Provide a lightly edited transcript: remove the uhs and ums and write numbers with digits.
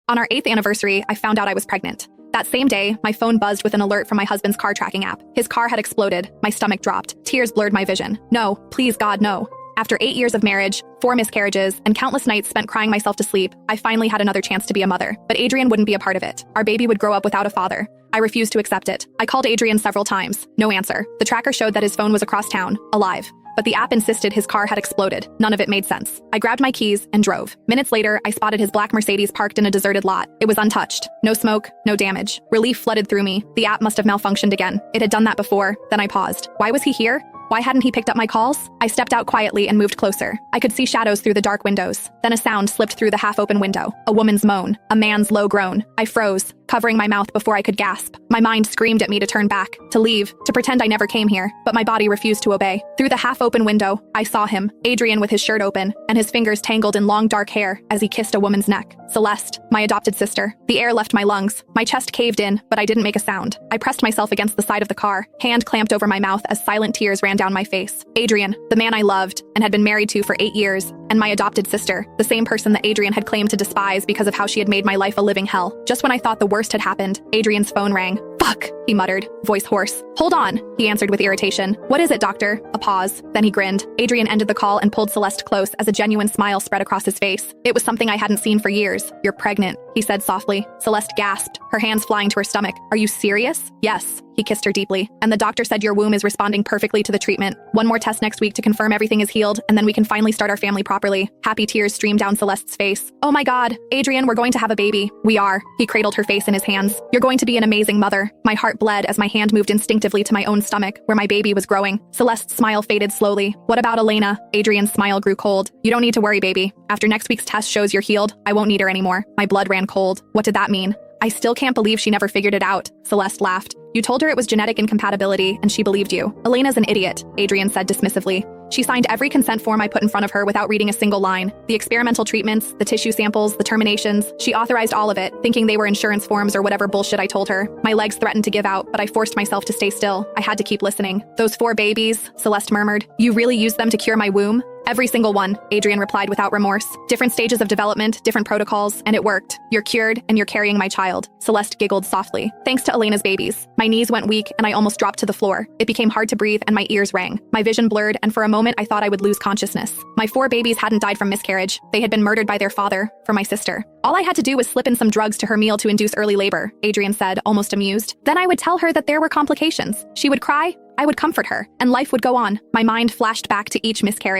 On our 8th anniversary, I found out I was pregnant. That same day, my phone buzzed with an alert from my husband's car tracking app. His car had exploded. My stomach dropped. Tears blurred my vision. No, please God, no. After 8 years of marriage, 4 miscarriages, and countless nights spent crying myself to sleep, I finally had another chance to be a mother. But Adrian wouldn't be a part of it. Our baby would grow up without a father. I refused to accept it. I called Adrian several times. No answer. The tracker showed that his phone was across town, alive. But the app insisted his car had exploded. None of it made sense. I grabbed my keys and drove. Minutes later, I spotted his black Mercedes parked in a deserted lot. It was untouched. No smoke, no damage. Relief flooded through me. The app must have malfunctioned again. It had done that before. Then I paused. Why was he here? Why hadn't he picked up my calls? I stepped out quietly and moved closer. I could see shadows through the dark windows. Then a sound slipped through the half-open window. A woman's moan. A man's low groan. I froze, covering my mouth before I could gasp. My mind screamed at me to turn back, to leave, to pretend I never came here, but my body refused to obey. Through the half-open window, I saw him, Adrian with his shirt open, and his fingers tangled in long dark hair as he kissed a woman's neck. Celeste, my adopted sister. The air left my lungs. My chest caved in, but I didn't make a sound. I pressed myself against the side of the car, hand clamped over my mouth as silent tears ran down my face. Adrian, the man I loved and had been married to for 8 years, and my adopted sister, the same person that Adrian had claimed to despise because of how she had made my life a living hell. Just when I thought the worst had happened, Adrian's phone rang. Fuck, he muttered, voice hoarse. Hold on, he answered with irritation. What is it, doctor? A pause. Then he grinned. Adrian ended the call and pulled Celeste close as a genuine smile spread across his face. It was something I hadn't seen for years. You're pregnant, he said softly. Celeste gasped, her hands flying to her stomach. Are you serious? Yes. He kissed her deeply. And the doctor said your womb is responding perfectly to the treatment. One more test next week to confirm everything is healed, and then we can finally start our family properly. Happy tears streamed down Celeste's face. Oh my God, Adrian, we're going to have a baby. We are. He cradled her face in his hands. You're going to be an amazing mother. My heart bled as my hand moved instinctively to my own stomach, where my baby was growing. Celeste's smile faded slowly. What about Elena? Adrian's smile grew cold. You don't need to worry, baby. After next week's test shows you're healed, I won't need her anymore. My blood ran cold. What did that mean? I still can't believe she never figured it out. Celeste laughed. You told her it was genetic incompatibility, and she believed you. Elena's an idiot, Adrian said dismissively. She signed every consent form I put in front of her without reading a single line. The experimental treatments, the tissue samples, the terminations. She authorized all of it, thinking they were insurance forms or whatever bullshit I told her. My legs threatened to give out, but I forced myself to stay still. I had to keep listening. Those 4 babies, Celeste murmured. You really used them to cure my womb? Every single one, Adrian replied without remorse. Different stages of development, different protocols, and it worked. You're cured, and you're carrying my child. Celeste giggled softly. Thanks to Elena's babies. My knees went weak, and I almost dropped to the floor. It became hard to breathe, and my ears rang. My vision blurred, and for a moment I thought I would lose consciousness. My 4 babies hadn't died from miscarriage. They had been murdered by their father, for my sister. All I had to do was slip in some drugs to her meal to induce early labor, Adrian said, almost amused. Then I would tell her that there were complications. She would cry, I would comfort her, and life would go on. My mind flashed back to each miscarriage.